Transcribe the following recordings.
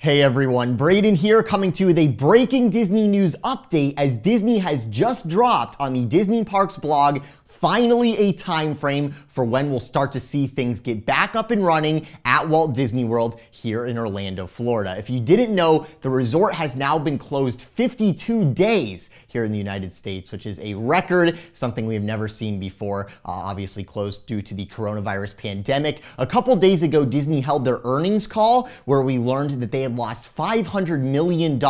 Hey everyone, Braden here coming to you with a breaking Disney news update as Disney has just dropped on the Disney Parks blog finally a time frame for when we'll start to see things get back up and running at Walt Disney World here in Orlando, Florida. If you didn't know, the resort has now been closed 52 days here in the United States, which is a record, something we have never seen before, obviously closed due to the coronavirus pandemic. A couple days ago, Disney held their earnings call where we learned that they had lost $500 million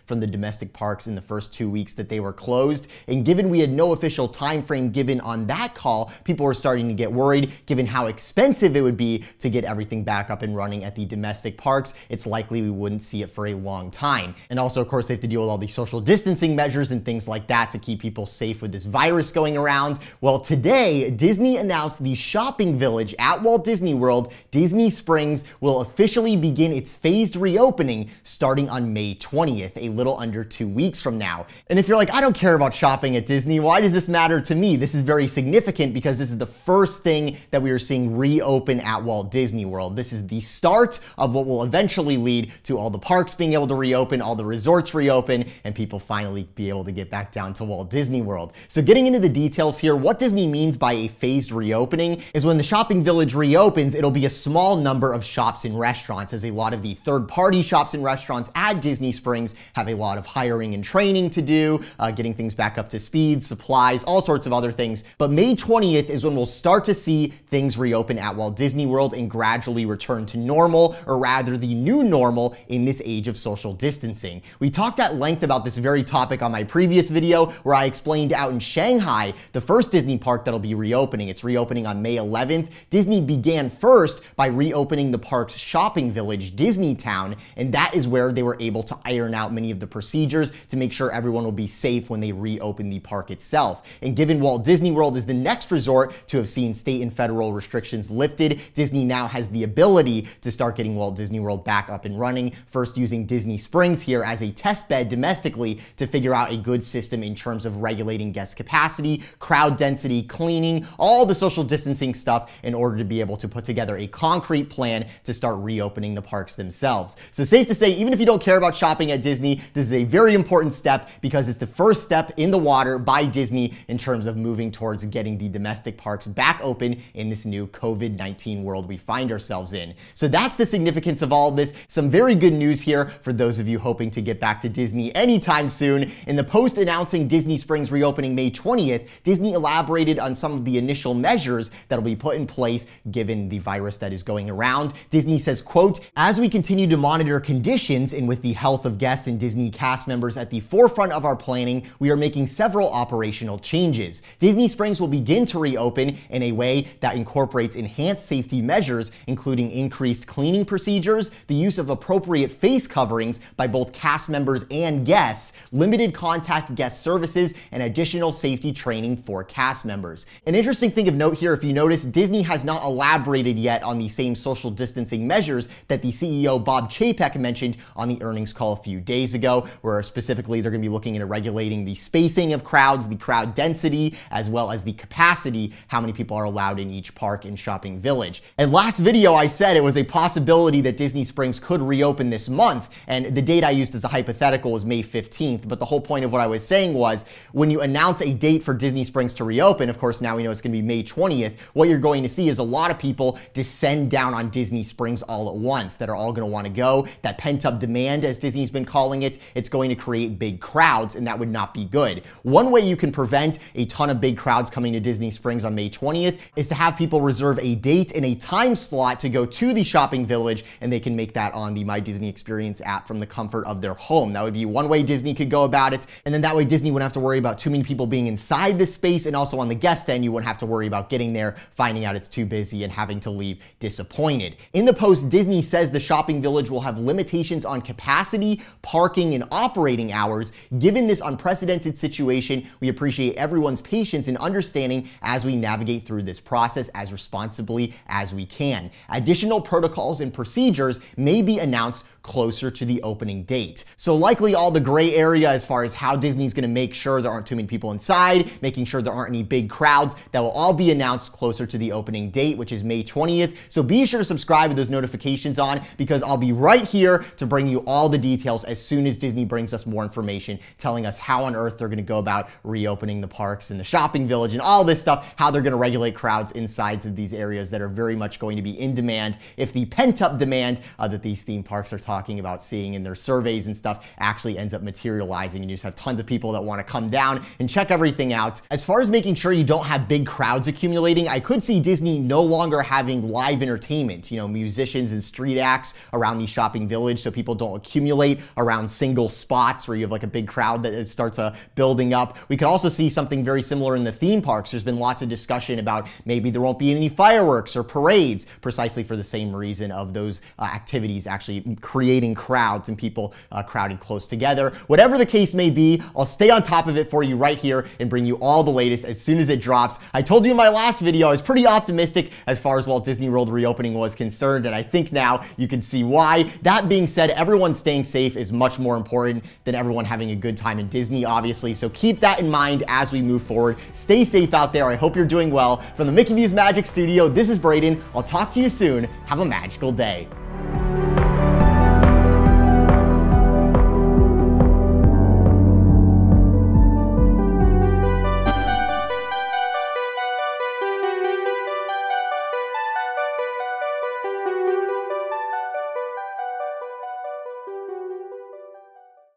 from the domestic parks in the first 2 weeks that they were closed. And given we had no official time frame given on that call, people were starting to get worried given how expensive it would be to get everything back up and running at the domestic parks. It's likely we wouldn't see it for a long time. And also, of course, they have to deal with all the social distancing measures and things like that to keep people safe with this virus going around. Well, today, Disney announced the shopping village at Walt Disney World, Disney Springs, will officially begin its phased reopening starting on May 20th, a little under 2 weeks from now. And if you're like, I don't care about shopping at Disney, why does this matter to me? This is very significant because this is the first thing that we are seeing reopen at Walt Disney World. This is the start of what will eventually lead to all the parks being able to reopen, all the resorts reopen, and people finally be able to get back down to Walt Disney World. So getting into the details here, what Disney means by a phased reopening is when the shopping village reopens, it'll be a small number of shops and restaurants, as a lot of the third-party shops and restaurants at Disney Springs have a lot of hiring and training to do, getting things back up to speed, supplies, all sorts of other things. But May 20th is when we'll start to see things reopen at Walt Disney World and gradually return to normal, or rather the new normal in this age of social distancing. We talked at length about this very topic on my previous video where I explained out in Shanghai, the first Disney park that'll be reopening. It's reopening on May 11th. Disney began first by reopening the park's shopping village, Disneytown, and that is where they were able to iron out many of the procedures to make sure everyone will be safe when they reopen the park itself. And given Walt Disney World is the next resort to have seen state and federal restrictions lifted, Disney now has the ability to start getting Walt Disney World back up and running, first using Disney Springs here as a test bed domestically to figure out a good system in terms of regulating guest capacity, crowd density, cleaning, all the social distancing stuff in order to be able to put together a concrete plan to start reopening the parks themselves. So safe to say, even if you don't care about shopping at Disney, this is a very important step because it's the first step in the water by Disney in terms of moving towards getting the domestic parks back open in this new COVID-19 world we find ourselves in. So that's the significance of all of this. Some very good news here for those of you hoping to get back to Disney anytime soon. In the post announcing Disney Springs reopening May 20th, Disney elaborated on some of the initial measures that will be put in place given the virus that is going around. Disney says, quote, "As we continue to monitor conditions and with the health of guests and Disney cast members at the forefront of our planning, we are making several operational changes. Disney Springs will begin to reopen in a way that incorporates enhanced safety measures, including increased cleaning procedures, the use of appropriate face coverings by both cast members and guests, limited contact guest services, and additional safety training for cast members." An interesting thing of note here, if you notice, Disney has not elaborated yet on the same social distancing measures that the CEO Bob Chapek mentioned on the earnings call a few days ago, where specifically they're going to be looking into regulating the spacing of crowds, the crowd density, as well as the capacity, how many people are allowed in each park and shopping village. And last video I said it was a possibility that Disney Springs could reopen this month, and the date I used as a hypothetical was May 15th, but the whole point of what I was saying was when you announce a date for Disney Springs to reopen, of course now we know it's going to be May 20th, what you're going to see is a lot of people descend down on Disney Springs all at once that are all going to want to go. That pent-up demand, as Disney's been calling it, it's going to create big crowds, and that would not be good. One way you can prevent a ton of big crowds coming to Disney Springs on May 20th is to have people reserve a date and a time slot to go to the shopping village, and they can make that on the My Disney Experience app from the comfort of their home. That would be one way Disney could go about it, and then that way Disney wouldn't have to worry about too many people being inside this space, and also on the guest end, you wouldn't have to worry about getting there, finding out it's too busy, and having to leave disappointed. In the post, Disney says the shopping village will have limitations on capacity, parking, and operating hours. Given this unprecedented situation, we appreciate everyone's patience and understanding as we navigate through this process as responsibly as we can. Additional protocols and procedures may be announced closer to the opening date. So likely all the gray area as far as how Disney's going to make sure there aren't too many people inside, making sure there aren't any big crowds, that will all be announced closer to the opening date, which is May 20th. So be sure to subscribe with those notifications on, because I'll be right here to bring you all the details as soon as Disney brings us more information, telling us how on earth they're going to go about reopening the parks and the shopping village and all this stuff, how they're going to regulate crowds inside of these areas that are very much going to be in demand if the pent-up demand that these theme parks are talking about seeing in their surveys and stuff actually ends up materializing, and you just have tons of people that want to come down and check everything out. As far as making sure you don't have big crowds accumulating, I could see Disney no longer having live entertainment, musicians and street acts around the shopping village, so people don't accumulate around single spots where you have like a big crowd that it starts building up. We could also see something very similar in the theme parks. There's been lots of discussion about maybe there won't be any fireworks or parades, precisely for the same reason of those activities actually creating crowds and people crowded close together. Whatever the case may be, I'll stay on top of it for you right here and bring you all the latest as soon as it drops. I told you in my last video I was pretty optimistic as far as Walt Disney World reopening was concerned, and I think now you can see why. That being said, everyone staying safe is much more important than everyone having a good time in Disney, obviously, so keep that in mind as we move forward. Stay safe out there. I hope you're doing well. From the Mickey V's Magic Studio, this is Braden. I'll talk to you soon. Have a magical day.